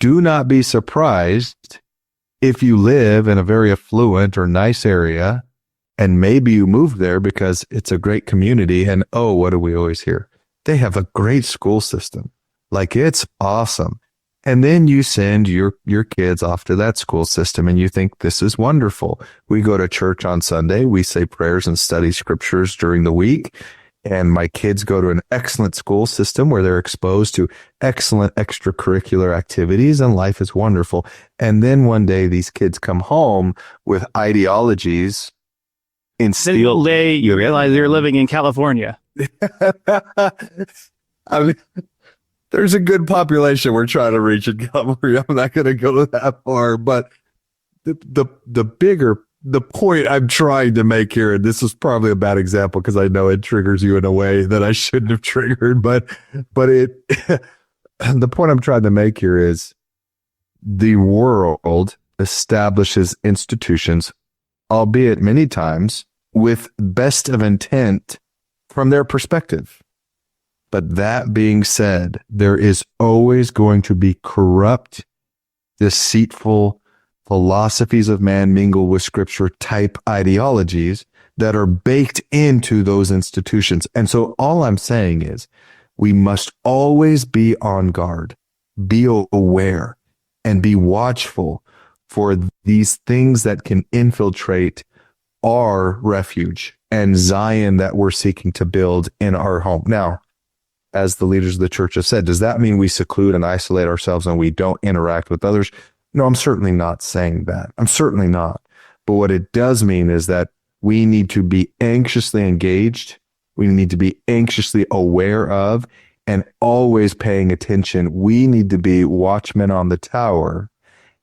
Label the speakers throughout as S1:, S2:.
S1: do not be surprised if you live in a very affluent or nice area, and maybe you move there because it's a great community. And oh, what do we always hear? They have a great school system. Like, it's awesome. And then you send your kids off to that school system and you think this is wonderful. We go to church on Sunday. We say prayers and study scriptures during the week. And my kids go to an excellent school system where they're exposed to excellent extracurricular activities, and life is wonderful. And then one day these kids come home with ideologies instilled.
S2: You realize you're living in California.
S1: I mean, there's a good population we're trying to reach in California. I'm not going to go that far, but the point I'm trying to make here, and this is probably a bad example because I know it triggers you in a way that I shouldn't have triggered, but the point I'm trying to make here is the world establishes institutions, albeit many times with best of intent from their perspective. But that being said, there is always going to be corrupt, deceitful philosophies of man mingle with scripture type ideologies that are baked into those institutions. And so all I'm saying is we must always be on guard, be aware, and be watchful for these things that can infiltrate our refuge and Zion that we're seeking to build in our home. Now, as the leaders of the church have said, does that mean we seclude and isolate ourselves and we don't interact with others? No, I'm certainly not saying that. I'm certainly not. But what it does mean is that we need to be anxiously engaged. We need to be anxiously aware of and always paying attention. We need to be watchmen on the tower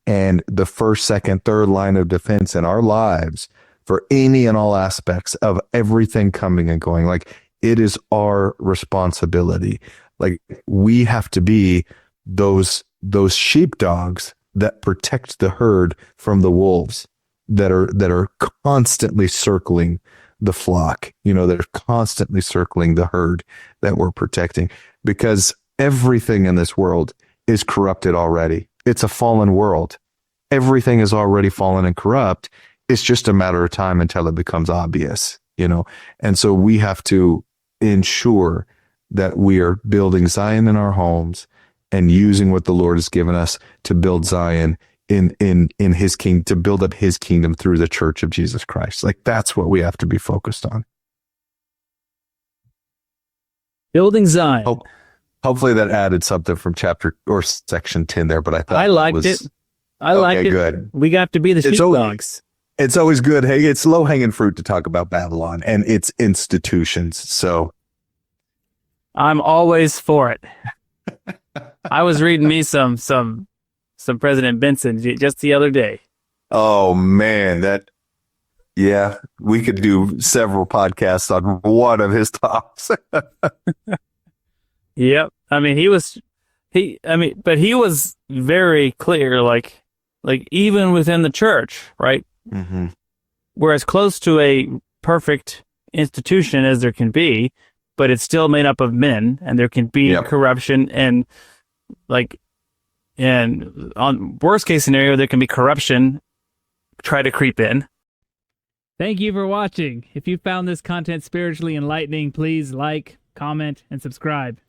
S1: and the first, second, third line of defense in our lives for any and all aspects of everything coming and going. Like, it is our responsibility. Like, we have to be those sheepdogs that protect the herd from the wolves that are constantly circling the flock. You know, they're constantly circling the herd that we're protecting, because everything in this world is corrupted already. It's a fallen world. Everything is already fallen and corrupt. It's just a matter of time until it becomes obvious, you know? And so we have to ensure that we are building Zion in our homes and using what the Lord has given us to build Zion in his kingdom, to build up his kingdom through the Church of Jesus Christ. Like, that's what we have to be focused on.
S2: Building Zion.
S1: Hopefully that added something from chapter or section 10 there, but I thought
S2: I liked it. I liked it.
S1: Good.
S2: We got to be the sheepdogs.
S1: It's always good. Hey, it's low hanging fruit to talk about Babylon and its institutions. So
S2: I'm always for it. I was reading me some President Benson just the other day.
S1: Oh man, we could do several podcasts on one of his talks.
S2: Yep. I mean, but he was very clear, like even within the church, right?
S1: Mm-hmm.
S2: We're as close to a perfect institution as there can be, but it's still made up of men, and there can be corruption, and on worst case scenario, there can be corruption try to creep in. Thank you for watching. If you found this content spiritually enlightening, please like, comment, and subscribe.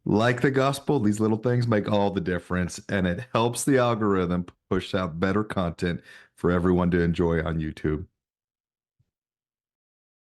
S1: Like the gospel, these little things make all the difference, and it helps the algorithm push out better content for everyone to enjoy on YouTube.